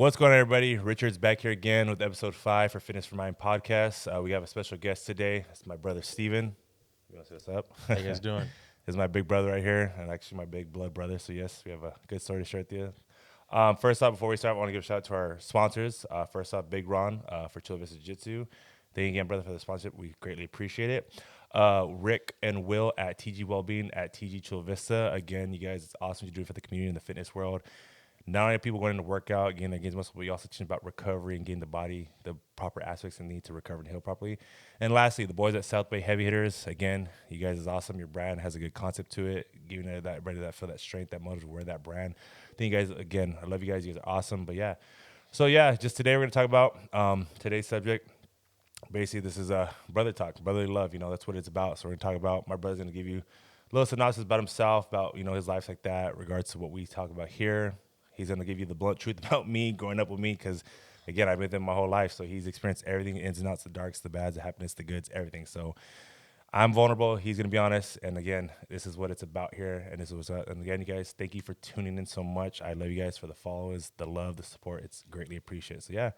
What's going on, everybody? Richard's back here again with episode 5 for Fitness for Mind podcast. We have a special guest today. It's my brother, Steven. You want to say what's up? How you guys doing? This is my big brother right here, and actually my big blood brother. So, yes, we have a good story to share with you. First off, before we start, I want to give a shout out to our sponsors. First off, Big Ron for Chula Vista Jiu-Jitsu. Thank you again, brother, for the sponsorship. We greatly appreciate it. Rick and Will at TG Wellbeing at TG Chula Vista. Again, you guys, it's awesome to do for the community in the fitness world. Not only people going to work out, getting against muscle, but we also teach about recovery and getting the body the proper aspects and need to recover and heal properly. And lastly, the boys at South Bay Heavy Hitters. Again, you guys is awesome. Your brand has a good concept to it, giving it that ready that feel that strength, that motive to wear that brand. Thank you guys again. I love you guys. You guys are awesome. But yeah, so yeah, just today we're gonna talk about today's subject. Basically, this is a brother talk, brotherly love. You know, that's what it's about. So we're gonna talk about. My brother's gonna give you a little synopsis about himself, about his life like that, regards to what we talk about here. He's going to give you the blunt truth about me, growing up with me, because, again, I've been with him my whole life. So he's experienced everything, the ins and outs, the darks, the bads, the happiness, the goods, everything. So I'm vulnerable. He's going to be honest. And, again, this is what it's about here. And this is what's up. And, again, you guys, thank you for tuning in so much. I love you guys for the followers, the love, the support. It's greatly appreciated. So, yeah.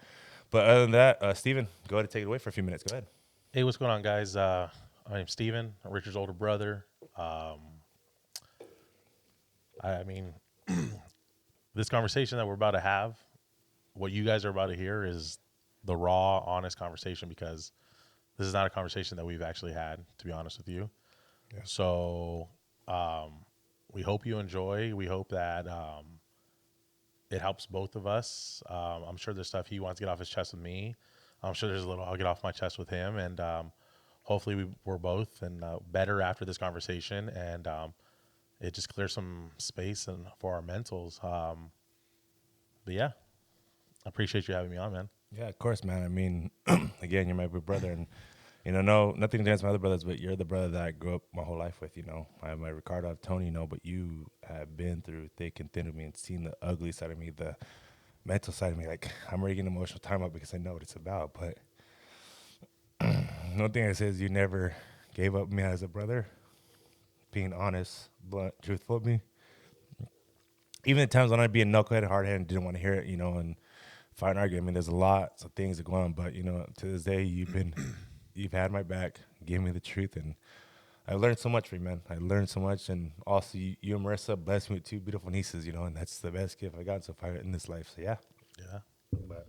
But other than that, Steven, go ahead and take it away for a few minutes. Go ahead. Hey, what's going on, guys? My name's Steven. I'm Richard's older brother. I mean, this conversation that we're about to have, what you guys are about to hear is the raw, honest conversation, because this is not a conversation that we've actually had, to be honest with you. Yeah. So we hope you enjoy. We hope that it helps both of us. I'm sure there's stuff he wants to get off his chest with me. I'm sure there's a little I'll get off my chest with him. And hopefully we're both and better after this conversation. And it just clears some space and for our mentals. But yeah, I appreciate you having me on, man. Yeah, of course, man. I mean, again, you're my big brother, and no, nothing against my other brothers, but you're the brother that I grew up my whole life with. I have my Ricardo, I have Tony, but you have been through thick and thin with me and seen the ugly side of me, the mental side of me. Like, I'm already getting emotional time up because I know what it's about. But one thing I say is you never gave up me as a brother, being honest, blunt, truthful with me. Even at times when I'd be a knucklehead, hard-headed, and didn't want to hear it, and fight and argue. I mean, there's lots of things that go on, but, to this day, you've had my back, gave me the truth, and I learned so much from you, man. I learned so much, and also you and Marissa blessed me with 2 beautiful nieces, and that's the best gift I got so far in this life, so yeah. Yeah. But,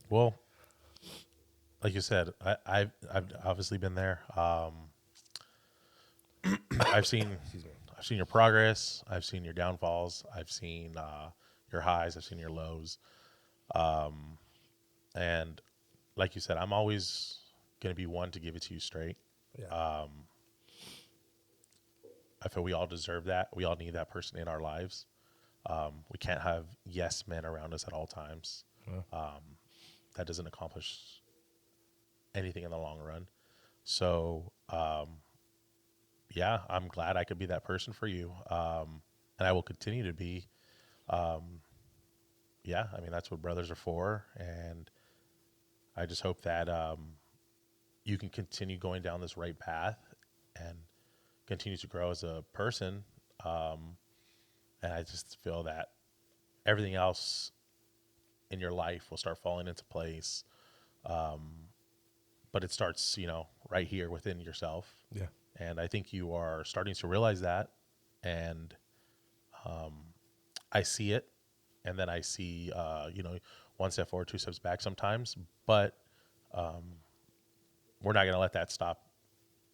well, like you said, I've obviously been there. I've seen your progress. I've seen your downfalls. I've seen your highs. I've seen your lows. And like you said, I'm always going to be one to give it to you straight. Yeah. I feel we all deserve that. We all need that person in our lives. We can't have yes men around us at all times. Yeah. That doesn't accomplish anything in the long run. So, yeah, I'm glad I could be that person for you. And I will continue to be. Yeah, I mean, that's what brothers are for. And I just hope that you can continue going down this right path and continue to grow as a person. And I just feel that everything else in your life will start falling into place. But it starts, right here within yourself. Yeah. And I think you are starting to realize that. And I see it. And then I see, 1 step forward, 2 steps back sometimes. But we're not going to let that stop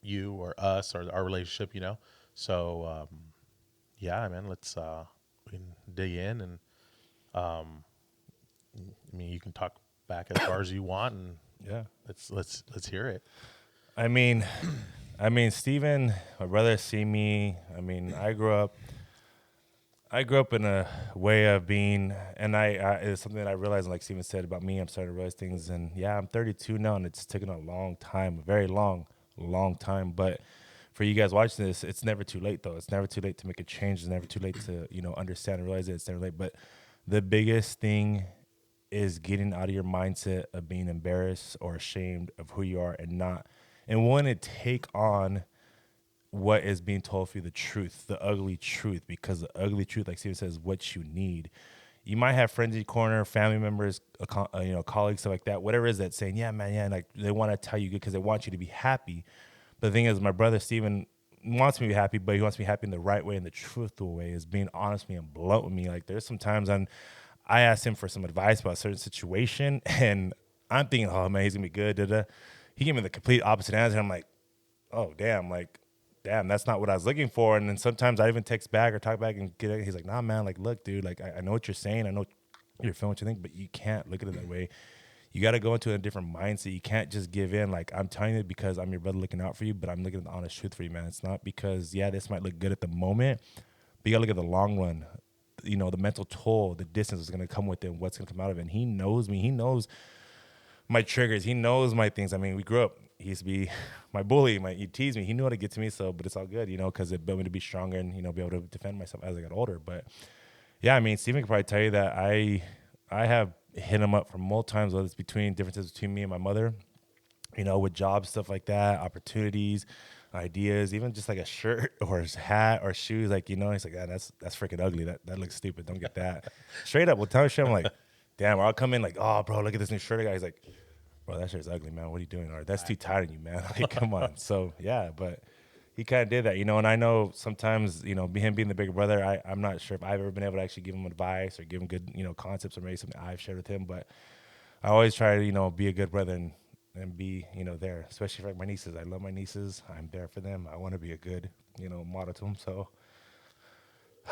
you or us or our relationship, So, yeah, man, let's we can dig in. And, I mean, you can talk back as far as you want. And Yeah. Let's hear it. I mean, Steven, my brother, see me. I mean, I grew up in a way of being, and it's something that I realized, like Steven said about me, I'm starting to realize things. And yeah, I'm 32 now, and it's taken a long time, a very long time. But for you guys watching this, it's never too late, though. It's never too late to make a change. It's never too late to, understand and realize it. It's never late. But the biggest thing is getting out of your mindset of being embarrassed or ashamed of who you are and wanting to take on what is being told for you, the truth, the ugly truth, because the ugly truth, like Steven says, is what you need. you might have friends in your corner, family members, colleagues, stuff like that. Whatever it is that's saying, yeah, man, yeah, and like they want to tell you good because they want you to be happy. But the thing is, my brother Steven wants me to be happy, but he wants me happy in the right way, in the truthful way, is being honest with me and blunt with me. Like there's some times I asked him for some advice about a certain situation, and I'm thinking, oh man, he's gonna be good. Da, da. He gave me the complete opposite answer. I'm like, oh damn, like damn, that's not what I was looking for. And then sometimes I even text back or talk back and get it. He's like, nah, man, like look, dude, like I know what you're saying. I know you're feeling what you think, but you can't look at it that way. You got to go into a different mindset. You can't just give in. Like I'm telling you because I'm your brother looking out for you, but I'm looking at the honest truth for you, man. It's not because yeah, this might look good at the moment, but you got to look at the long run. You know, the mental toll, the distance is going to come with it, what's going to come out of it. And he knows me. He knows my triggers. He knows my things. I mean, we grew up. He used to be my bully. He teased me. He knew how to get to me. So, but it's all good, you know, because it built me to be stronger and be able to defend myself as I got older. But yeah, I mean, Steven could probably tell you that I have hit him up for multiple times, whether it's between differences between me and my mother, with jobs, stuff like that, opportunities, ideas, even just like a shirt or his hat or shoes. Like, he's like, that's freaking ugly. That looks stupid. Don't get that. Straight up, we'll tell him shit. I'm like, damn, or I'll come in like, oh, bro, look at this new shirt I got. He's like, bro, that shirt's ugly, man. What are you doing? Or that's too tight on you, man. Like, come on. So, yeah, but he kind of did that, and I know sometimes, him being the bigger brother, I'm not sure if I've ever been able to actually give him advice or give him good, concepts or maybe something I've shared with him, but I always try to, be a good brother and be, there, especially for like my nieces. I love my nieces. I'm there for them. I want to be a good, model to them. So,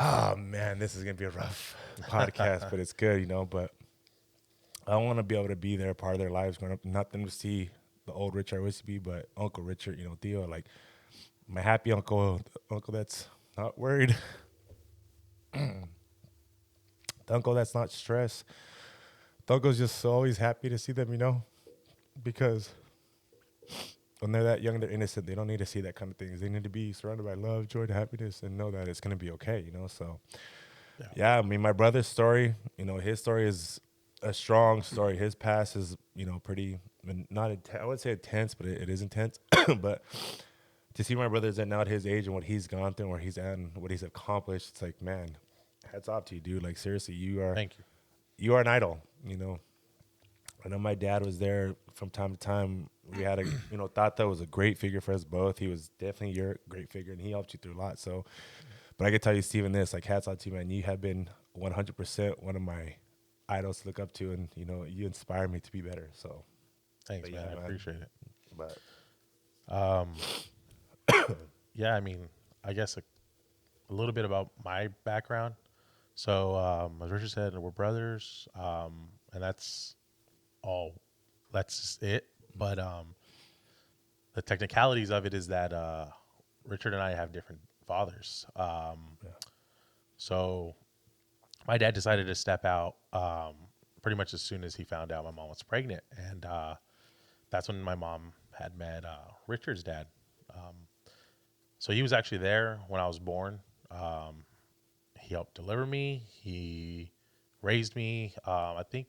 oh man, this is going to be a rough podcast, but it's good, but I want to be able to be there, part of their lives growing up, not them to see the old Richard I used to be, but Uncle Richard, Theo, like my happy uncle that's not worried, the uncle that's not stressed, the uncle's just always happy to see them, because when they're that young, they're innocent. They don't need to see that kind of things. They need to be surrounded by love, joy, and happiness, and know that it's going to be okay, So, yeah, I mean, my brother's story, his story is a strong story. His past is, pretty, not I would say intense, but it is intense. But to see my brother's at now at his age and what he's gone through and where he's at and what he's accomplished, it's like, man, hats off to you, dude. Like, seriously, Thank you. you are an idol, I know my dad was there from time to time. We had Tata was a great figure for us both. He was definitely your great figure, and he helped you through a lot. So, but I can tell you, Steven, this, like, hats off to you, man. You have been 100% one of my idols to look up to, and, you inspire me to be better. So, Thanks, man. I appreciate it. But, yeah, I mean, I guess a little bit about my background. So, as Richard said, we're brothers, and that's all. That's just it. But the technicalities of it is that Richard and I have different fathers. So my dad decided to step out pretty much as soon as he found out my mom was pregnant, and that's when my mom had met Richard's dad. So he was actually there when I was born. He helped deliver me. He raised me. I think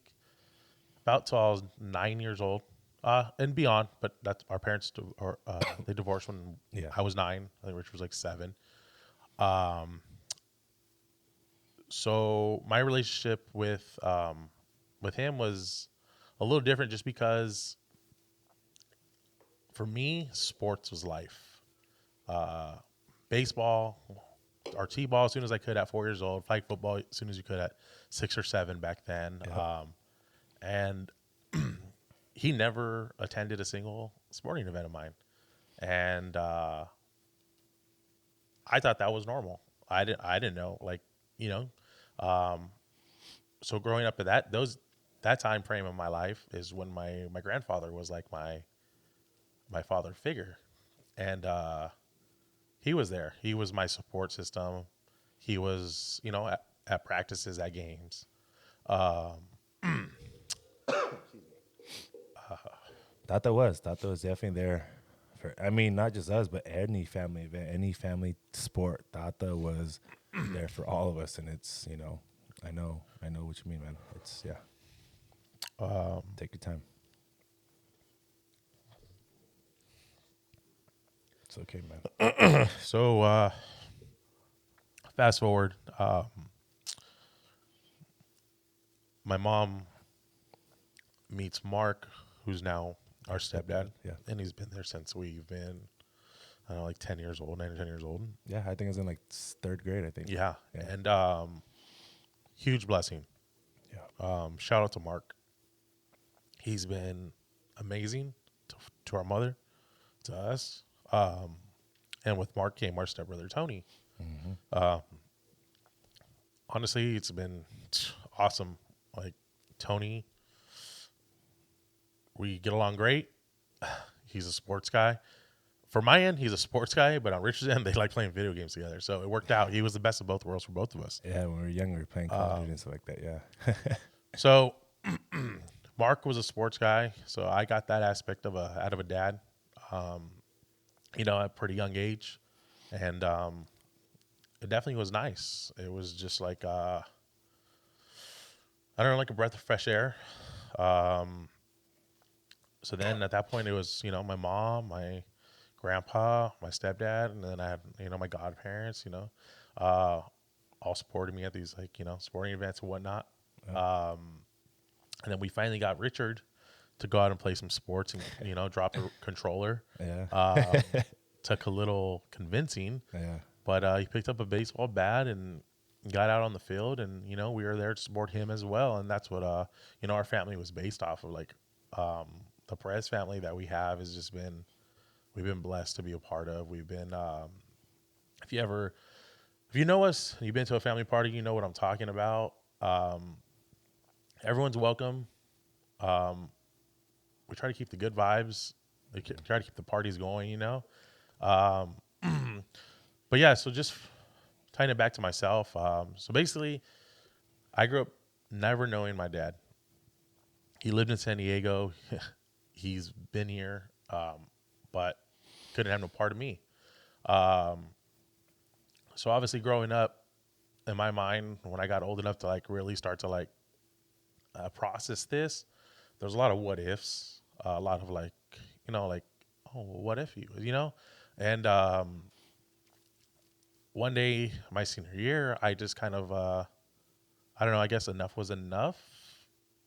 about till I was 9 years old, and beyond. But that's our parents. They divorced when I was 9. I think Richard was like 7. So my relationship with him was a little different, just because for me, sports was life. Baseball or t-ball as soon as I could at 4 years old. Flag football as soon as you could at 6 or 7 back then. Yep. And he never attended a single sporting event of mine, and I thought that was normal. I didn't know, like, you know. So growing up at that time frame of my life is when my grandfather was like my father figure, and he was there. He was my support system. He was, at practices, at games. Tata was definitely there for, I mean, not just us, but any family event, any family sport. Tata was there for all of us, and it's, I know what you mean, man. It's, yeah. Take your time. It's okay, man. So fast forward. my mom meets Mark, who's now our stepdad. Yeah. And he's been there since we've been, I don't know, like 10 years old, 9 or 10 years old. Yeah, I think it's in like third grade, I think. Yeah. Yeah. And huge blessing. Yeah. Shout out to Mark. He's been amazing to our mother, to us. And with Mark came our stepbrother, Tony. Honestly, it's been awesome. Like, Tony, we get along great. He's a sports guy. For my end, he's a sports guy, but on Richard's end, they like playing video games together. So it worked out. He was the best of both worlds for both of us. Yeah, when we were younger, we were playing Call of Duty and stuff like that. Yeah. So Mark was a sports guy, so I got that aspect of out of a dad, at a pretty young age, and it definitely was nice. It was just like I don't know, like a breath of fresh air. So then at that point, it was my mom, my grandpa, my stepdad, and then I had my godparents, all supporting me at these sporting events and whatnot. And then we finally got Richard to go out and play some sports and drop a controller. Yeah. Took a little convincing, Yeah. but he picked up a baseball bat and got out on the field, and we were there to support him as well. And that's what our family was based off of. Like the Perez family that we have has just been, we've been blessed to be a part of. We've been if you know us, you've been to a family party, you know what I'm talking about. Everyone's welcome. We try to keep the good vibes. We try to keep the parties going, But yeah, so just tying it back to myself. So basically, I grew up never knowing my dad. He lived in San Diego. He's been here, but couldn't have no part of me. So obviously growing up, in my mind, when I got old enough to really start to process this, there's a lot of what ifs, a lot of oh, what if and one day my senior year, I just kind of I don't know, I guess enough was enough,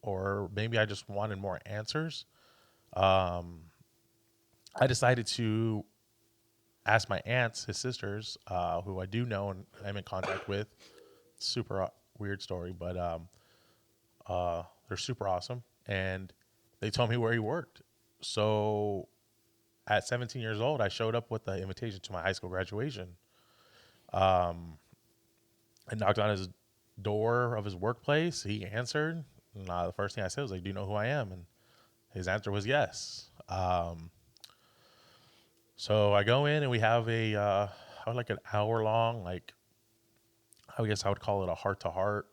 or maybe I just wanted more answers. I decided to ask my aunts, his sisters, who I do know and I'm in contact with. Super weird story, but they're super awesome, and they told me where he worked. So at 17 years old, I showed up with the invitation to my high school graduation. I knocked on his door of his workplace. He answered. And, the first thing I said was like, "Do you know who I am?" And his answer was yes. So I go in and we have like an hour long, I guess I would call it a heart to heart.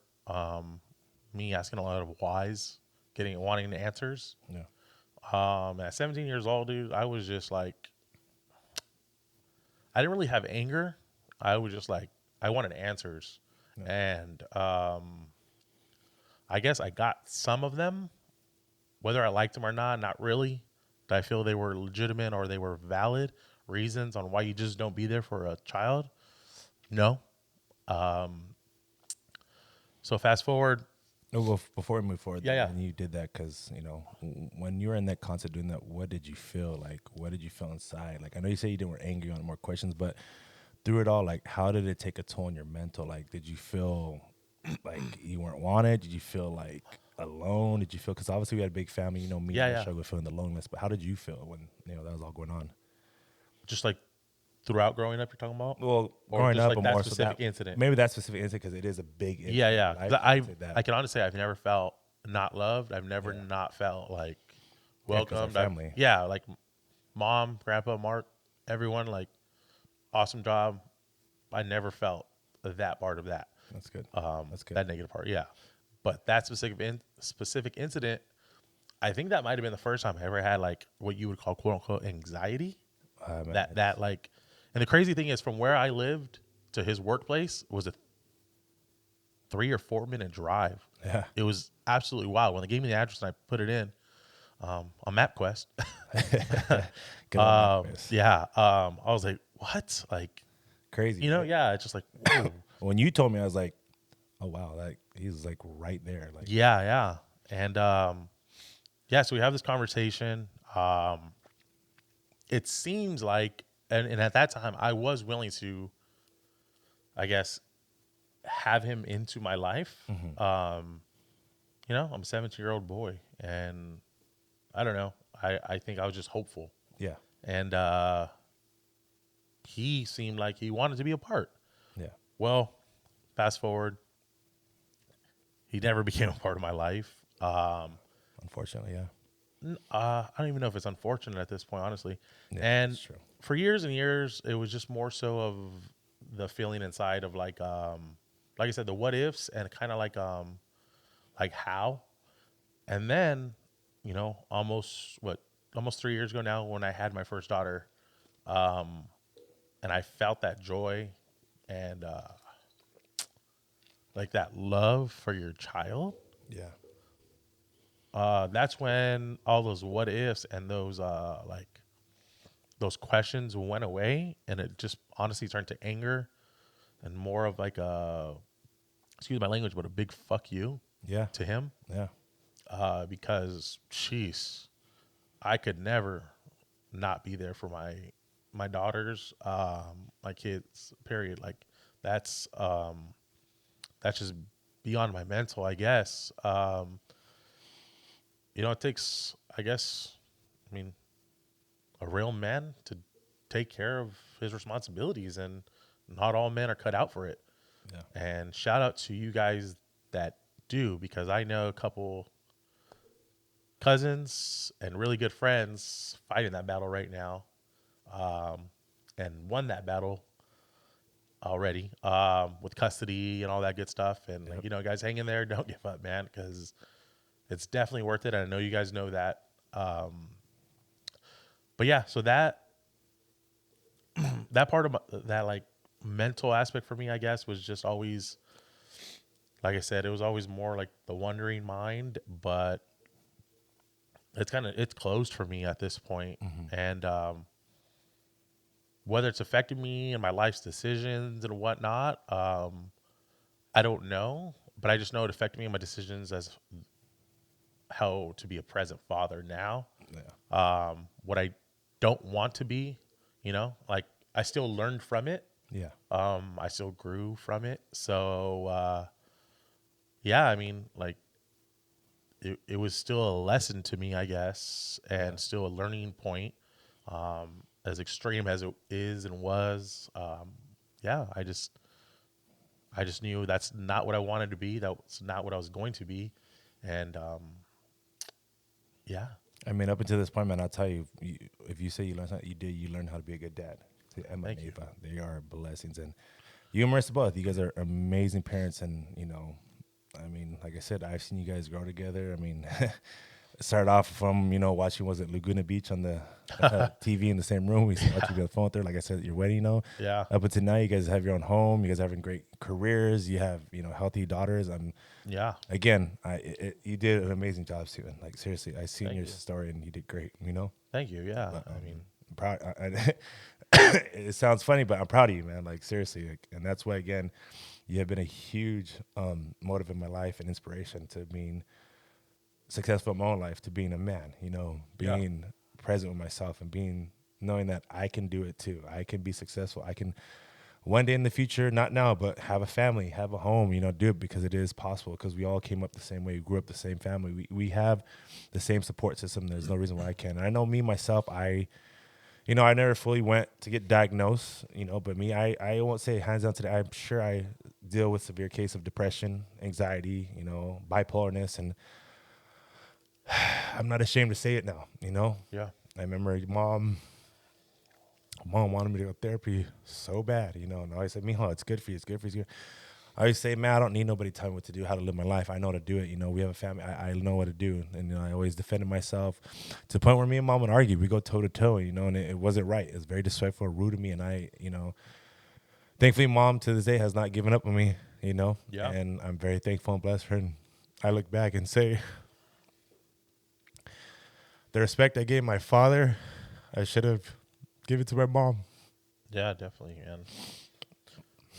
Me asking a lot of whys, wanting answers. Yeah. At 17 years old, dude, I was just like, I didn't really have anger. I was just like, I wanted answers. Yeah. And I guess I got some of them. Whether I liked them or not really. Did I feel they were legitimate or they were valid reasons on why you just don't be there for a child? No. So fast forward. No, well, before we move forward, Yeah. and you did that because, when you were in that concept doing that, what did you feel like? What did you feel inside? Like, I know you say you didn't were angry on more questions, but through it all, how did it take a toll on your mental? Did you feel like you weren't wanted? Did you feel alone? Did you feel, because obviously we had a big family, me, I struggled with feeling the loneliness, but how did you feel when, that was all going on? Just throughout growing up, you're talking about? Well, growing up, that more specific so that incident. Maybe that specific incident, because it is a big incident. Yeah. I can honestly say I've never felt not loved. I've never not felt welcomed. Family. Mom, grandpa, Mark, everyone, awesome job. I never felt that part of that. That's good. That's good. That negative part, yeah. But that specific incident, I think that might have been the first time I ever had what you would call quote unquote anxiety. And the crazy thing is, from where I lived to his workplace was a 3 or 4 minute drive. Yeah. It was absolutely wild. When they gave me the address and I put it in on MapQuest. Yeah. I was like, what? Crazy. Yeah, it's just whoa. When you told me, I was like, Oh wow, like he's like right there. Like Yeah, yeah. And yeah, so we have this conversation. It seems like, and at that time, I was willing to, I guess, have him into my life. I'm a 17-year-old boy, and I don't know. I think I was just hopeful. yeah, And he seemed like he wanted to be a part. yeah. Well, fast forward, he never became a part of my life. Unfortunately, yeah, I don't even know if it's unfortunate at this point, honestly. yeah, And that's true. for years and years, it was just more so of the feeling inside of like I said, the what ifs and kind of like how. And then, almost 3 years ago now, when I had my first daughter, and I felt that joy and like that love for your child. Yeah, That's when all those what ifs and those questions went away, and it just honestly turned to anger and more of like a, excuse my language, but a big fuck you yeah, to him. yeah, Because, jeez, I could never not be there for my daughters, my kids. Period. Like that's just beyond my mental, I guess. It takes, I guess, I mean, a real man to take care of his responsibilities, and not all men are cut out for it. yeah, And shout out to you guys that do, because I know a couple cousins and really good friends fighting that battle right now, and won that battle already, with custody and all that good stuff. And yep. guys, hang in there, don't give up, man, because it's definitely worth it. And I know you guys know that. But yeah, so that part of that like mental aspect for me, I guess, was just always, like I said, it was always more like the wondering mind. But it's closed for me at this point. And whether it's affected me and my life's decisions and whatnot, I don't know. But I just know it affected me and my decisions as how to be a present father now. Yeah, What I don't want to be, like I still learned from it. yeah, I still grew from it. So yeah, I mean, like it was still a lesson to me, I guess, and still a learning point. As extreme as it is and was, yeah, I just knew that's not what I wanted to be. That's not what I was going to be, and yeah, I mean, up until this point, man, I'll tell you, if you say you learned something, you did. You learned how to be a good dad. To Emma and thank you. Ava, they are blessings, and you and Marissa both. You guys are amazing parents, and I mean, like I said, I've seen you guys grow together. I mean, it started off from watching, was it Laguna Beach on the TV in the same room. We used to watch you on the phone there. Like I said, at your wedding, Yeah, up until now, you guys have your own home. You guys are having great careers. You have healthy daughters. yeah, Again, you did an amazing job, Steven. Like seriously, I seen thank your you, story and you did great. thank you. Yeah, But, I mean, I'm proud. It sounds funny, but I'm proud of you, man. Like seriously, and that's why again, you have been a huge motive in my life and inspiration to being successful in my own life, to being a man. yeah, Being present with myself and knowing that I can do it too. I can be successful. I can one day in the future, not now, but have a family, have a home, do it because it is possible, because we all came up the same way, grew up the same family. We have the same support system. There's no reason why I can't. And I know me, myself, I never fully went to get diagnosed, but me, I won't say hands down today. I'm sure I deal with severe case of depression, anxiety, bipolarness, and I'm not ashamed to say it now. yeah, I remember mom wanted me to go to therapy so bad, and I said, Mijo, it's good for you. It's good for you. It's good. I always say, man, I don't need nobody telling me what to do, how to live my life. I know how to do it. We have a family. I know what to do. And I always defended myself to the point where me and mom would argue. We go toe to toe, and it wasn't right. It was very disrespectful, rude to me. And thankfully, mom to this day has not given up on me, yeah, and I'm very thankful and blessed for her. And I look back and say, the respect I gave my father, I should have given to my mom. yeah, definitely.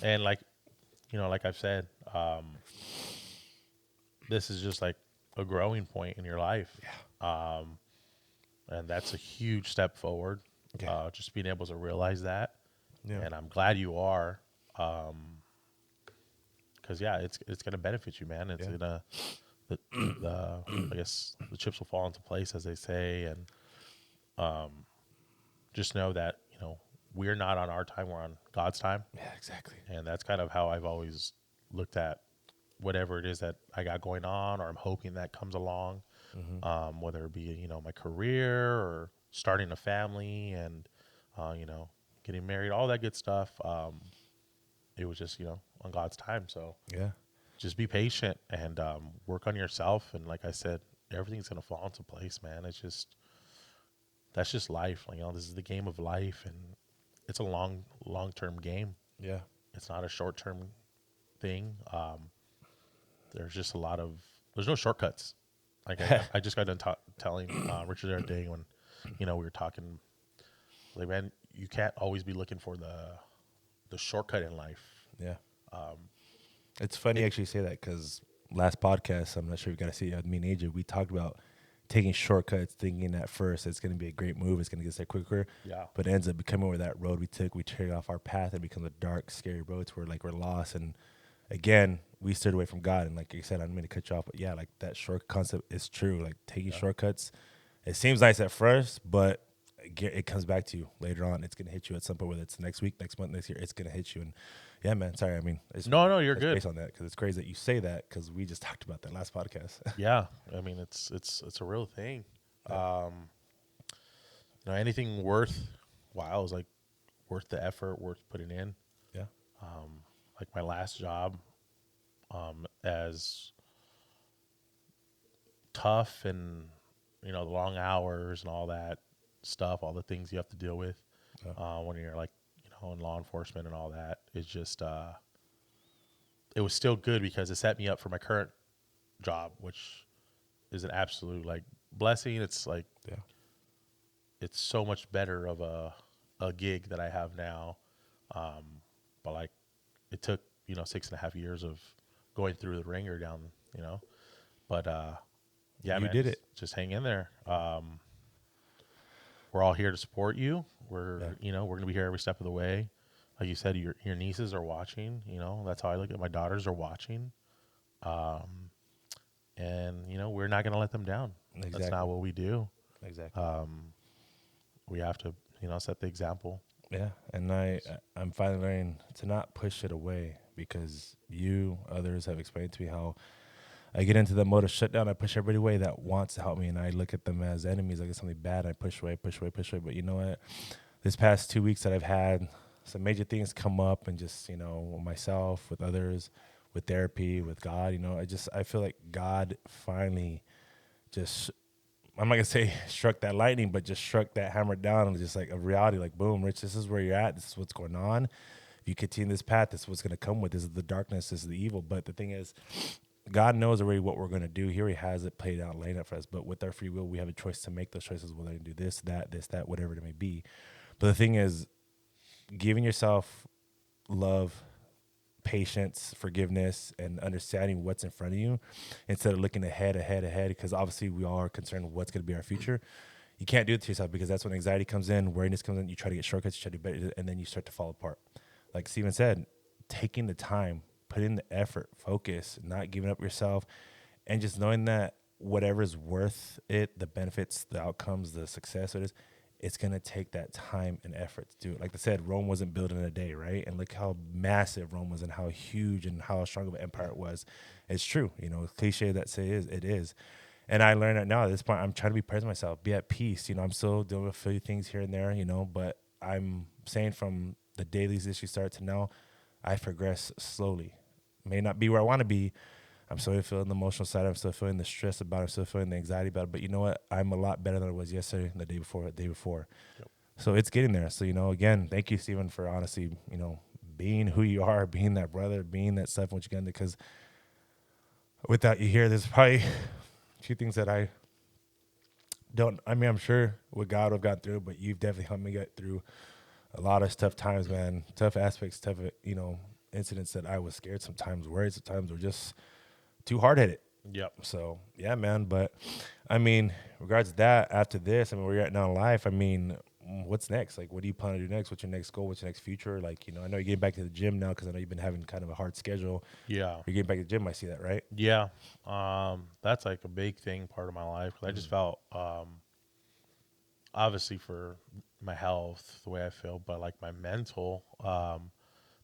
And like like I've said, This is just like a growing point in your life. And that's a huge step forward. Yeah. Just being able to realize that. Yeah. And I'm glad you are. Because, yeah, it's going to benefit you, man. It's Yeah. going to, the I guess the chips will fall into place, as they say. And just know that, we're not on our time, we're on God's time. Yeah, exactly. And that's kind of how I've always looked at whatever it is that I got going on, or I'm hoping that comes along, whether it be, my career or starting a family and, getting married, all that good stuff. It was just, on God's time. So Yeah. just be patient and work on yourself. And like I said, everything's going to fall into place, man. That's just life. Like, this is the game of life, and it's a long-term game. Yeah. It's not a short-term thing. There's no shortcuts. Like I just got done telling Richard the other day when, we were talking, like, man, you can't always be looking for the shortcut in life. Yeah. It's funny you actually say that, because last podcast, I'm not sure if you got to see me and AJ, we talked about taking shortcuts, thinking at first it's going to be a great move, it's going to get us there quicker. Yeah. But it ends up becoming where that road we turn off our path and becomes a dark, scary road to where we're lost. And again, we steered away from God. And like you said, I didn't mean to cut you off, but yeah, like that short concept is true. Like taking shortcuts, it seems nice at first, but it comes back to you later on. It's going to hit you at some point, whether it's next week, next month, next year, it's going to hit you. And yeah, man, sorry. I mean, No, you're good. Based on that, because it's crazy that you say that, because we just talked about that last podcast. Yeah. I mean, it's a real thing. Anything worthwhile is like worth the effort, worth putting in. Yeah. Like my last job, as tough and, the long hours and all that stuff, all the things you have to deal with when you're like, in law enforcement and all that, it's just, it was still good because it set me up for my current job, which is an absolute like blessing. It's like, Yeah. it's so much better of a gig that I have now. But like it took, 6.5 years of going through the ringer down, but, yeah, You man, did it. just hang in there. We're all here to support you. We're going to be here every step of the way. Like you said, your nieces are watching, that's how I look at it. My daughters are watching. And, we're not going to let them down. Exactly. That's not what we do. Exactly. We have to, set the example. Yeah, and I'm finally learning to not push it away, because others have explained to me how I get into the mode of shutdown. I push everybody away that wants to help me, and I look at them as enemies. Like it's something bad. I push away. But you know what? This past 2 weeks that I've had some major things come up, and just, myself, with others, with therapy, with God, I feel like God finally just, I'm not going to say struck that lightning, but just struck that hammer down, and just like a reality, like, boom, Rich, this is where you're at. This is what's going on. If you continue this path, this is what's going to come with. This is the darkness. This is the evil. But the thing is, God knows already what we're going to do. He already has it played out, laid out for us. But with our free will, we have a choice to make those choices, whether to do this, that, whatever it may be. But the thing is, giving yourself love, patience, forgiveness, and understanding what's in front of you, instead of looking ahead, because obviously we all are concerned with what's going to be our future. You can't do it to yourself, because that's when anxiety comes in, weariness comes in. You try to get shortcuts, you try to do better, and then you start to fall apart. Like Steven said, taking the time, putting in the effort, focus, not giving up yourself, and just knowing that whatever's worth it, the benefits, the outcomes, the success it's going to take that time and effort to do it. Like I said, Rome wasn't built in a day, right? And look how massive Rome was, and how huge and how strong of an empire it was. It's true. Cliche that say it is. And I learned that now at this point, I'm trying to be present myself, be at peace. I'm still dealing with a few things here and there, but I'm saying from the day these issues start to now, I progress slowly. May not be where I want to be. I'm still feeling the emotional side. I'm still feeling the stress about it. I'm still feeling the anxiety about it. But you know what? I'm a lot better than I was yesterday and the day before. Yep. So it's getting there. So, again, thank you, Steven, for honestly, being who you are, being that brother, being that stuff, what you got, because without you here, there's probably a few things that I don't, I'm sure with God I've gone through, but you've definitely helped me get through a lot of tough times, man. Tough aspects, tough, incidents that I was scared, sometimes worried, sometimes were just too hard headed. Yep. So yeah, man. But I mean, regards to that, after this, I mean, where you're at now in life, I mean, what's next? Like, what do you plan to do next? What's your next goal? What's your next future? Like, I know you're getting back to the gym now because I know you've been having kind of a hard schedule. Yeah. You're getting back to the gym. I see that, right? Yeah. That's like a big thing part of my life. 'Cause I just felt, obviously for my health, the way I feel, but like my mental,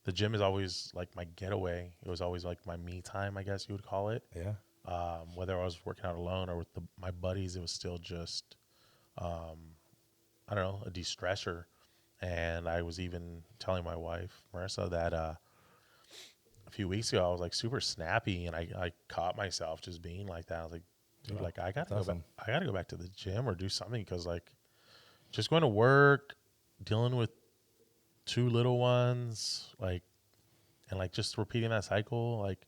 the gym is always like my getaway. It was always like my me time, I guess you would call it. Yeah. Whether I was working out alone or with my buddies, it was still just, I don't know, a de-stressor. And I was even telling my wife, Marissa, that a few weeks ago, I was like super snappy, and I caught myself just being like that. I was like, dude, Wow, like I gotta that's go back. awesome. I gotta go back to the gym or do something because like just going to work, dealing with two little ones, like and like just repeating that cycle, like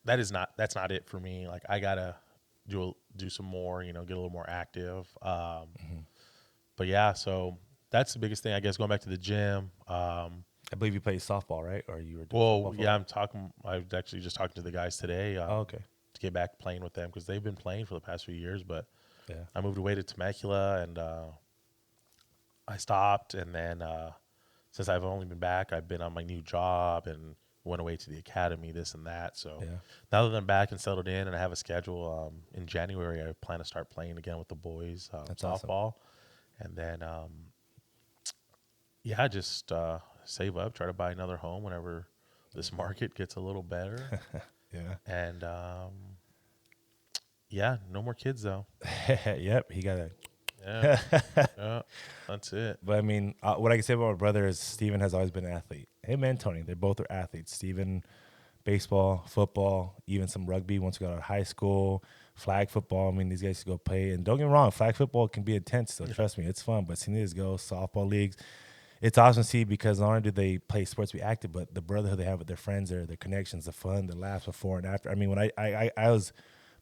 that's not it for me. Like I gotta do some more, get a little more active. But yeah, so that's the biggest thing, I guess. Going back to the gym. I believe you played softball, right? Or you were doing Well, football for a yeah, while? I was actually just talking to the guys today Oh, okay. to get back playing with them because they've been playing for the past few years. But Yeah. I moved away to Temecula and I stopped. And then since I've only been back, I've been on my new job and went away to the academy, this and that. So Yeah. now that I'm back and settled in and I have a schedule, in January, I plan to start playing again with the boys, That's awesome. softball. And then, yeah, just save up, try to buy another home whenever this market gets a little better. Yeah. And yeah, no more kids though. Yep. He got a. Yeah, yeah, that's it. But I mean, what I can say about my brother is Steven has always been an athlete. Him and Tony, they both are athletes. Steven, baseball, football, even some rugby once we got out of high school, flag football. I mean, these guys go play. And don't get me wrong, flag football can be intense still. Trust me, it's fun. But seeing these go softball leagues, it's awesome to see because not only do they play sports, be active, but the brotherhood they have with their friends, their connections, the fun, the laughs before and after. I mean, when I was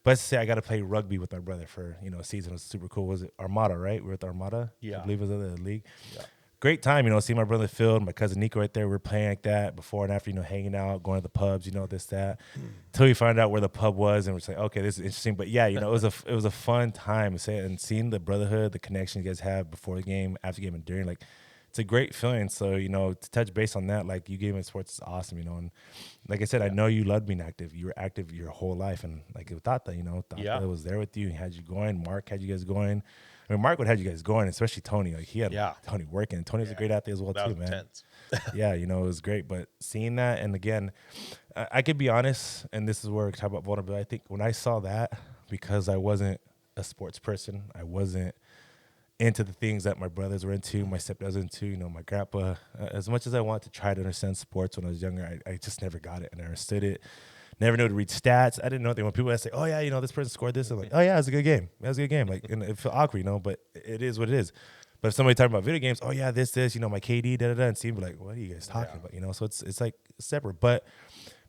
blessed to say I got to play rugby with my brother for a season. It was super cool. Was it Armada, right? We were with Armada, Yeah. I believe it was the league. Yeah. Great time, seeing my brother Phil, my cousin Nico right there. We're playing like that before and after, hanging out, going to the pubs, this, that. Until we found out where the pub was, and we're just like, okay, this is interesting. But yeah, it was a fun time, and seeing the brotherhood, the connection you guys have before the game, after the game, and during, like, it's a great feeling. So, to touch base on that, like, you gave me sports is awesome, and like I said, I know you loved being active. You were active your whole life, and like Tata, Yeah. Tata was there with you and had you going. Mark had you guys going. I mean, Mark would have you guys going, especially Tony. Like, he had Yeah. Tony working. And Tony's a great athlete as well, That too, was man. intense. Yeah, it was great. But seeing that, and again, I could be honest, and this is where we talk about vulnerability. I think when I saw that, because I wasn't a sports person, I wasn't into the things that my brothers were into, my stepdad was into, my grandpa. As much as I wanted to try to understand sports when I was younger, I just never got it. I never understood it. Never knew to read stats. I didn't know anything. When people say, "Oh yeah, this person scored this," I'm like, "Oh yeah, it was a good game. That was a good game." Like, and it felt awkward, but it is what it is. But if somebody talking about video games, "Oh yeah, this, my KD, da da da," and see, like, "What are you guys talking about?" So it's like separate. But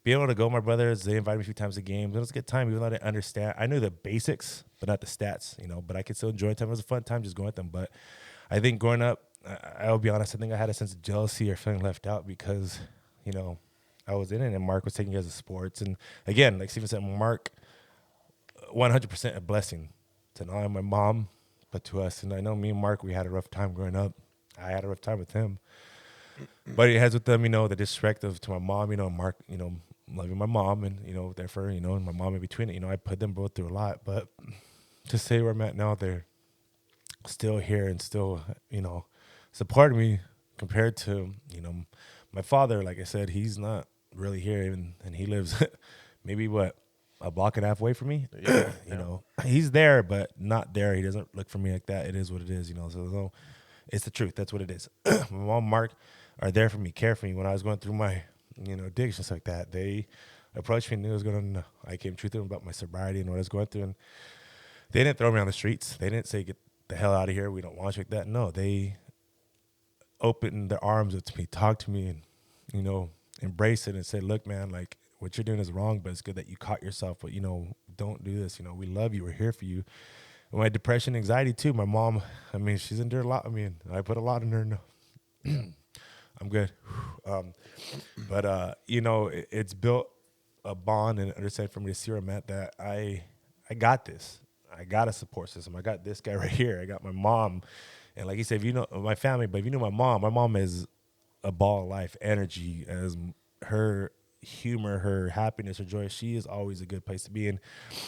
being able to go, my brothers, they invited me a few times to games. It was a good time, even though I didn't understand. I knew the basics, but not the stats, But I could still enjoy time. It was a fun time just going with them. But I think growing up, I'll be honest, I think I had a sense of jealousy or feeling left out because, I was in it and Mark was taking you guys to sports. And again, like Steven said, Mark, 100% a blessing to not only my mom, but to us. And I know me and Mark, we had a rough time growing up. I had a rough time with him. But it has with them, the disrespect to my mom, Mark, loving my mom and, therefore, and my mom in between it, I put them both through a lot. But to say where I'm at now, they're still here and still, supporting me compared to, my father. Like I said, he's not really here, and he lives maybe a block and a half away from me. Yeah. He's there, but not there. He doesn't look for me like that. It is what it is, So it's the truth. That's what it is. My mom, Mark, are there for me, care for me when I was going through my, addictions like that. They approached me and knew I was going to. I came true to them about my sobriety and what I was going through, and they didn't throw me on the streets. They didn't say, "Get the hell out of here. We don't want you," like that. No, they opened their arms up to me, talked to me, and embrace it and say, "Look, man, like what you're doing is wrong, but it's good that you caught yourself. But don't do this. We love you. We're here for you." And my depression, anxiety too. My mom, I mean, she's endured a lot. I mean, I put a lot in her. I'm good. Um, but you know, it's built a bond and understanding for me to see where I'm at. That I got this. I got a support system. I got this guy right here. I got my mom, and like you said, if you know my family, but if you know my mom is a ball of life, energy, as her humor, her happiness, her joy. She is always a good place to be. And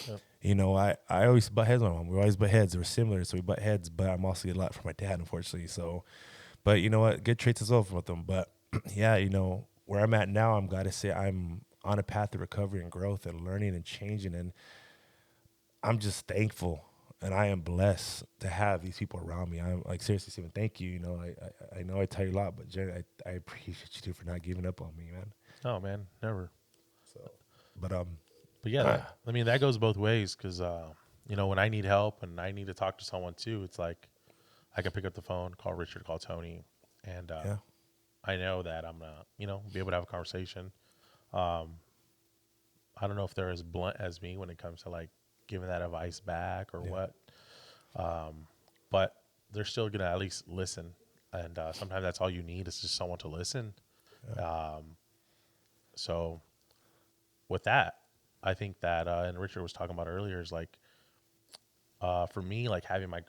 Yep. you know, I always butt heads with my mom. We always butt heads. We're similar, so we butt heads. But I'm also getting a lot from my dad, unfortunately. So, but you know what? Good traits as well from them. But yeah, you know, where I'm at now, I'm glad to say I'm on a path of recovery and growth and learning and changing. And I'm just thankful and I am blessed to have these people around me. I'm like, seriously, Steven, thank you. You know, I know I tell you a lot, but Jerry, I appreciate you too for not giving up on me, man. Oh man, never. So, but But yeah, I mean that goes both ways because you know when I need help and I need to talk to someone too, it's like I can pick up the phone, call Richard, call Tony, and yeah, I know that I'm gonna be able to have a conversation. Um, I don't know if they're as blunt as me when it comes to like giving that advice back or yeah, what, but they're still gonna at least listen, and sometimes that's all you need is just someone to listen. yeah, So with that, I think that and Richard was talking about earlier is like for me like having my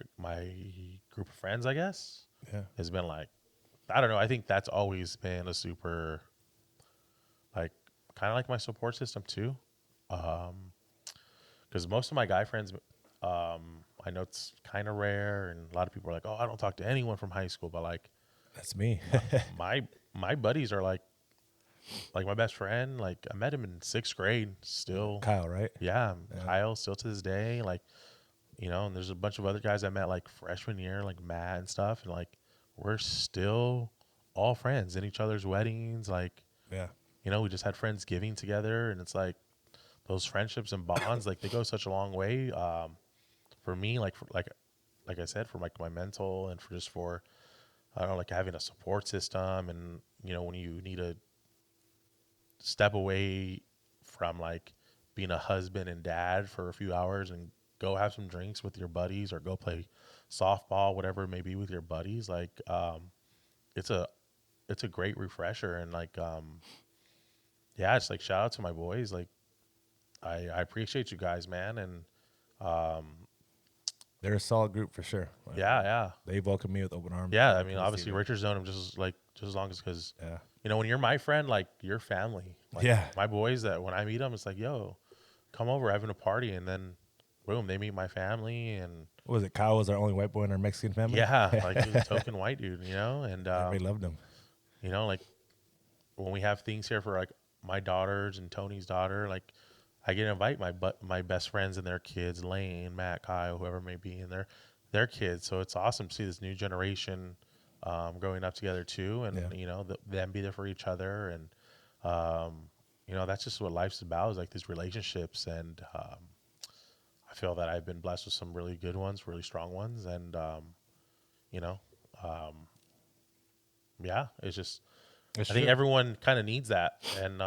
group of friends, I guess, yeah. has been like I don't know. I think that's always been a super like kind of like my support system too. Because most of my guy friends, I know it's kind of rare, and a lot of people are like, "Oh, I don't talk to anyone from high school," but like That's me. my my buddies are like my best friend. Like I met him in sixth grade, still, Kyle, right? yeah, Yeah, Kyle, still to this day. Like and there's a bunch of other guys I met like freshman year, like Matt and stuff, and like we're still all friends in each other's weddings. Like yeah, we just had Friendsgiving together, and it's like those friendships and bonds, like they go such a long way. For me, like I said, for like my mental and for just for I don't know, like having a support system, and when you need to step away from like being a husband and dad for a few hours and go have some drinks with your buddies or go play softball, whatever it may be with your buddies, like it's a it's a great refresher. And like yeah, it's like shout out to my boys. Like I appreciate you guys, man. And they're a solid group for sure. yeah, yeah. They welcome me with open arms. Yeah, I Whenever it mean, comes to obviously, them. Richard's known him just as long as because Yeah, when you're my friend, like you're family. Like yeah. my boys, that when I meet them, it's like, yo, come over, having a party, and then boom, they meet my family, and What was it? Kyle was our only white boy in our Mexican family. yeah, like he's a token white dude, and Everybody loved him. like when we have things here for like my daughters and Tony's daughter, like I get to invite my best friends and their kids, Lane, Matt, Kyle, whoever it may be, and their kids. So it's awesome to see this new generation growing up together too, and Yeah, them be there for each other, and that's just what life's about, is like these relationships. And I feel that I've been blessed with some really good ones, really strong ones, and you know, um, yeah, it's just it's I think true. everyone kind of needs that, and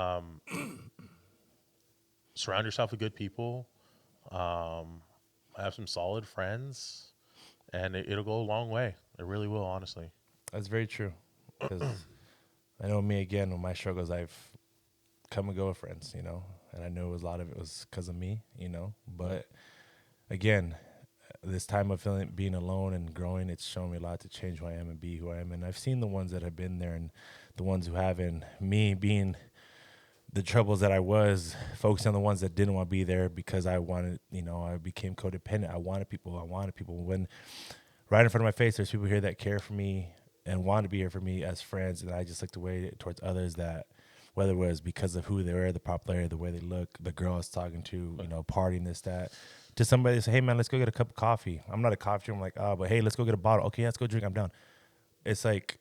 surround yourself with good people. Um, have some solid friends, and it'll go a long way. It really will, honestly. That's very true. Because I know me again with my struggles, I've come and go with friends, and I know a lot of it was because of me, But again, this time of being alone and growing, it's shown me a lot to change who I am and be who I am. And I've seen the ones that have been there and the ones who haven't. Me being the troubles that I was, focusing on the ones that didn't want to be there because I wanted, I became codependent. I wanted people. When right in front of my face, there's people here that care for me and want to be here for me as friends. And I just looked away towards others that, whether it was because of who they were, the popularity, the way they look, the girl I was talking to, partying, this, that, to somebody that say, hey, man, let's go get a cup of coffee. I'm not a coffee drinker. I'm like, oh, but hey, let's go get a bottle. Okay, let's go drink. I'm down. It's like,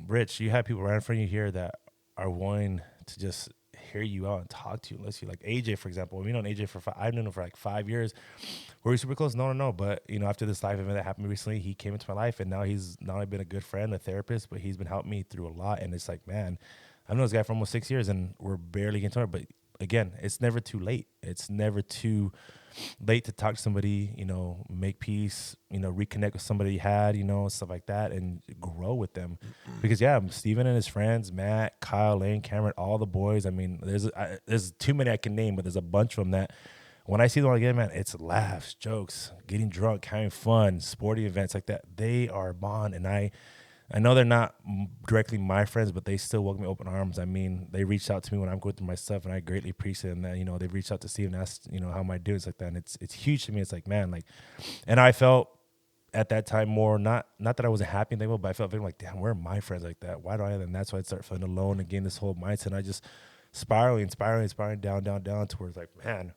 Rich, you have people right in front of you here that are willing to just hear you out and talk to you, unless you like AJ, for example. We known AJ I've known him for like 5 years. Were we super close? No. But, after this life event that happened recently, he came into my life, and now he's not only been a good friend, a therapist, but he's been helping me through a lot. And it's like, man, I've known this guy for almost 6 years, and we're barely getting to it. But again, it's never too late. It's never too late to talk to somebody, make peace, reconnect with somebody you had, stuff like that, and grow with them. Because yeah, Steven and his friends, Matt, Kyle, Lane, Cameron, all the boys. I mean, there's too many I can name, but there's a bunch of them that when I see them again, man, it's laughs, jokes, getting drunk, having fun, sporting events like that. They are a bond, and I know they're not directly my friends, but they still welcome me open arms. I mean, they reached out to me when I'm going through my stuff, and I greatly appreciate it. And that, they've reached out to Steve and asked, how am I doing? It's like that. And it's huge to me. It's like, man, like, and I felt at that time more, not that I wasn't happy, but I felt very like, damn, where are my friends like that? Why do I? And that's why I start feeling alone and getting this whole mindset. And I just spiraling down towards like, man.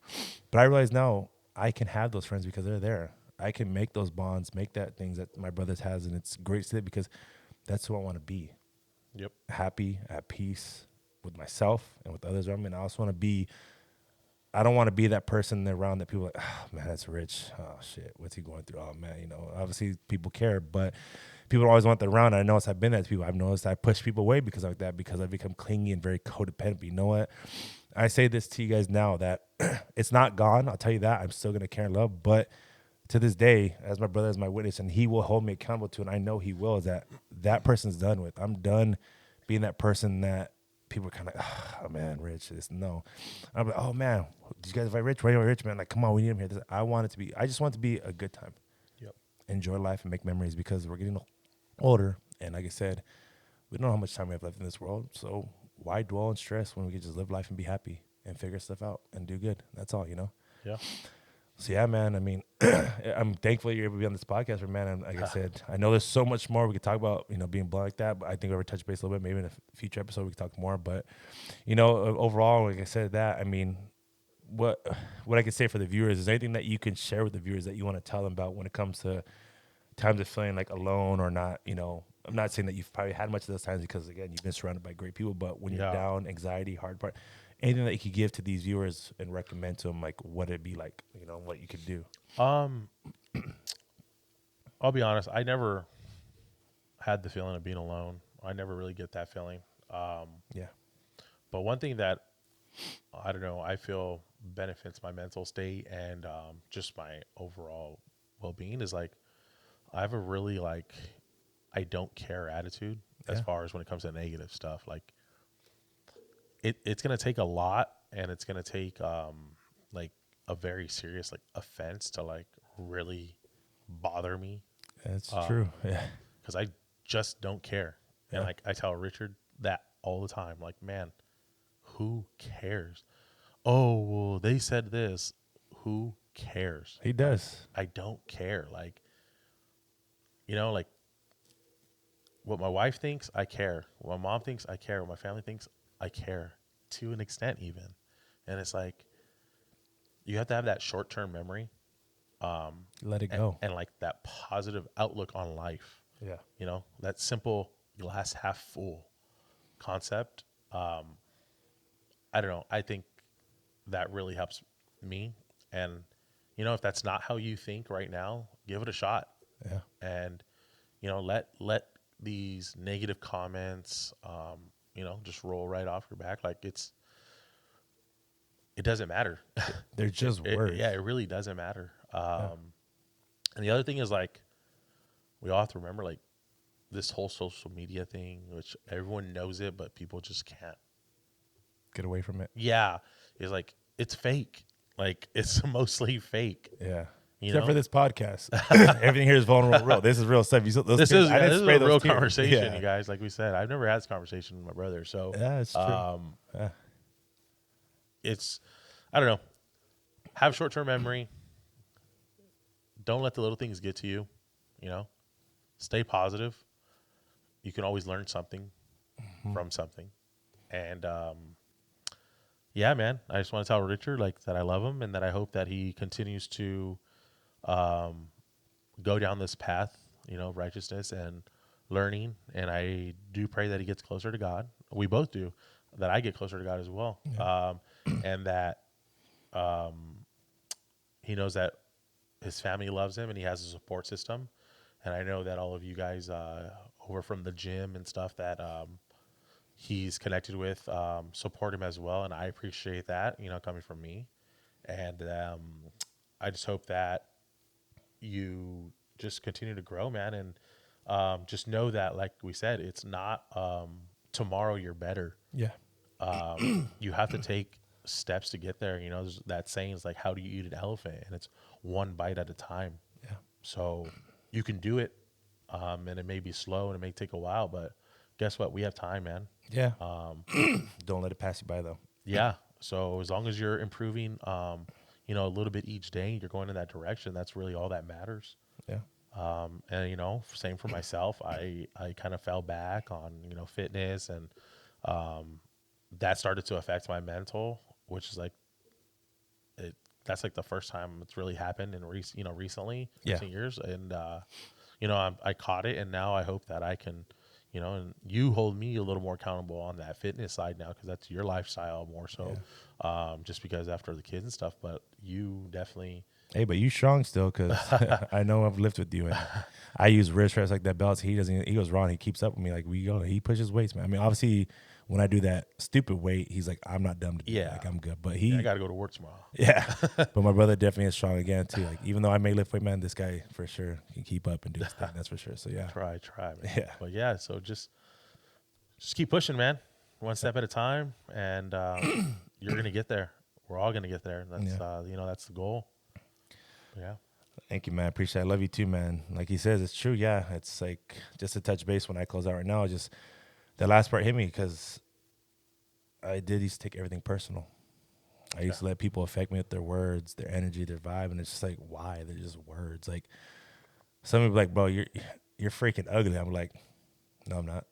But I realize now I can have those friends because they're there. I can make those bonds, make that things that my brothers has, and it's great to see it because that's who I want to be. Yep. Happy, at peace with myself and with others around me. And I also want to be, I don't want to be that person around that people are like, oh, man, that's rich. Oh, shit. What's he going through? Oh, man, obviously people care, but people always want that around. And I noticed I've been that to people. I've noticed I push people away because of that, because I've become clingy and very codependent. But you know what? I say this to you guys now that it's not gone. I'll tell you that. I'm still going to care and love, but to this day, as my brother is my witness, and he will hold me accountable to, and I know he will, is that person's done with. I'm done being that person that people are kind of like, oh, man, Rich, no. I'm like, oh, man, did you guys invite Rich? Why do you invite Rich, man? Like, come on, we need him here. I just want it to be a good time. Yep. Enjoy life and make memories because we're getting older, and like I said, we don't know how much time we have left in this world, so why dwell in stress when we can just live life and be happy and figure stuff out and do good? That's all, Yeah. So yeah, man. I mean, I'm thankful you're able to be on this podcast, but man, and like I said, I know there's so much more we could talk about, being blunt like that. But I think we ever touch base a little bit. Maybe in a future episode we could talk more. But overall, like I said, that I mean, what I could say for the viewers is anything that you can share with the viewers that you want to tell them about when it comes to times of feeling like alone or not. I'm not saying that you've probably had much of those times because again, you've been surrounded by great people. But when you're down, anxiety, hard part. Anything that you could give to these viewers and recommend to them, like what it'd be like, what you could do. I'll be honest. I never had the feeling of being alone. I never really get that feeling. Yeah. But one thing that I don't know, I feel benefits my mental state and just my overall well-being is like I have a really like I don't care attitude as far as when it comes to negative stuff. Like it's gonna take a lot, and it's gonna take like a very serious like offense to like really bother me. That's true. Yeah. Because I just don't care. And like I tell Richard that all the time. Like, man, who cares? Oh, well, they said this. Who cares? He does. I don't care. Like, like what my wife thinks, I care. What my mom thinks, I care. What my family thinks, I care to an extent even. And it's like, you have to have that short-term memory. Let it go. And like that positive outlook on life. Yeah. That simple glass half full concept. I don't know. I think that really helps me. And, if that's not how you think right now, give it a shot. Yeah. And, let these negative comments, just roll right off your back. Like it doesn't matter. They're just words. It really doesn't matter. And the other thing is like, we all have to remember like this whole social media thing, which everyone knows it, but people just can't get away from it. Yeah. It's like, it's fake. Like it's mostly fake. Yeah. You Except know? for this podcast. Everything here is vulnerable, real. This is real stuff. This is a real tears. conversation, you guys. Like we said, I've never had this conversation with my brother. So yeah, it's true. It's, I don't know. Have short-term memory. Don't let the little things get to you. Stay positive. You can always learn something from something. And yeah, man, I just want to tell Richard like that I love him and that I hope that he continues to go down this path, of righteousness and learning. And I do pray that he gets closer to God. We both do. That I get closer to God as well. Yeah. And that he knows that his family loves him and he has a support system. And I know that all of you guys over from the gym and stuff that he's connected with support him as well, and I appreciate that, you know, coming from me. And I just hope that you just continue to grow, man, and just know that, like we said, it's not tomorrow you're better. Yeah. You have to take steps to get there. You know, there's that saying is like, how do you eat an elephant? And it's one bite at a time. Yeah. So you can do it, and it may be slow and it may take a while, but guess what? We have time, man. Yeah. Don't let it pass you by, though. Yeah. So as long as you're improving, you know, a little bit each day, you're going in that direction. That's really all that matters. Yeah. And you know, same for myself. I kind of fell back on, you know, fitness, and that started to affect my mental, which is like it. That's like the first time it's really happened in recently, recent years, and you know, I caught it, and now I hope that I can, you know, and you hold me a little more accountable on that fitness side now, because that's your lifestyle more so, just because after the kids and stuff. But you definitely. Hey, but you strong still, because I know I've lived with you, and I use wrist reps like that belts. He doesn't. He goes wrong. He keeps up with me. Like we go. He pushes weights, man. I mean, obviously, when I do that stupid weight, he's like, I'm not dumb to do that. Like I'm good. But I got to go to work tomorrow. Yeah. But my brother definitely is strong again too. Like even though I may lift weight, man, this guy for sure can keep up and do his thing. That's for sure. So yeah. Try, man. Yeah. But yeah, so just keep pushing, man. One step at a time, and you're gonna get there. We're all gonna get there. That's you know, that's the goal. Yeah. Thank you, man. Appreciate it. I love you too, man. Like he says, it's true. Yeah. It's like just to touch base when I close out right now. Just the last part hit me because I used to take everything personal. I used to let people affect me with their words, their energy, their vibe, and it's just like, why? They're just words. Like some people be like, bro, you're freaking ugly. I'm like, no, I'm not.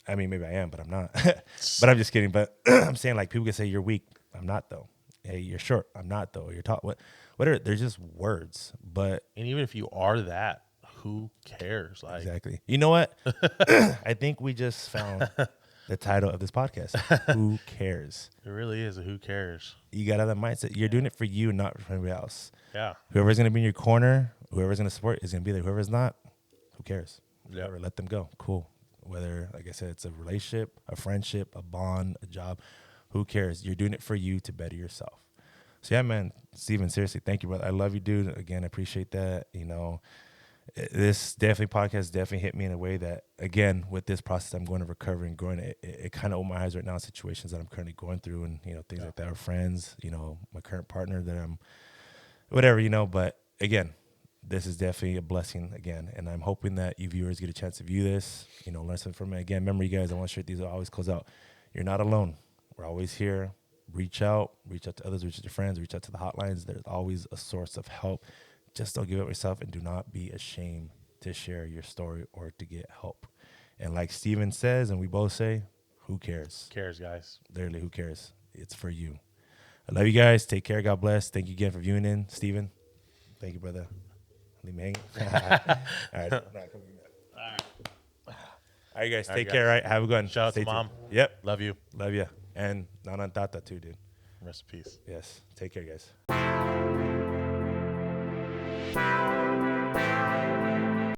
I mean, maybe I am, but I'm not. But I'm just kidding. But I'm saying, like, people can say you're weak. I'm not, though. Hey, you're short. I'm not, though. You're tall. Whatever. They're just words. But And even if you are that, who cares? Like, exactly. You know what? I think we just found the title of this podcast. Who cares? it really is a who cares. You got to have that mindset. You're doing it for you, not for anybody else. Yeah. Whoever's going to be in your corner, whoever's going to support is going to be there. Whoever's not, who cares? Yeah. Whatever, let them go. Cool. Whether, like I said, it's a relationship, a friendship, a bond, a job, who cares? You're doing it for you to better yourself. So yeah, man, Steven, seriously, thank you, brother. I love you, dude. Again, I appreciate that. You know, this podcast definitely hit me in a way that, again, with this process, I'm going to recover and growing. It kind of opened my eyes right now in situations that I'm currently going through, and you know, things like that. Our friends, you know, my current partner that I'm, whatever, you know. But again, this is definitely a blessing again, and I'm hoping that you viewers get a chance to view this, you know, learn something from it. Again, remember, you guys, I want to share these. I always close out. You're not alone. We're always here. Reach out to others, reach out to friends, reach out to the hotlines. There's always a source of help. Just don't give up yourself, and do not be ashamed to share your story or to get help. And like Steven says, and we both say, who cares? Who cares, guys? Literally, who cares? It's for you. I love you guys. Take care. God bless. Thank you again for viewing in. Steven, thank you, brother. Leave me hanging. All right. All right, guys. Take care. All right. Have a good one. Shout out Stay to Mom. tuned. Yep. Love you. Love you. And Nanan Tata too, dude. Rest in peace. Yes. Take care, guys.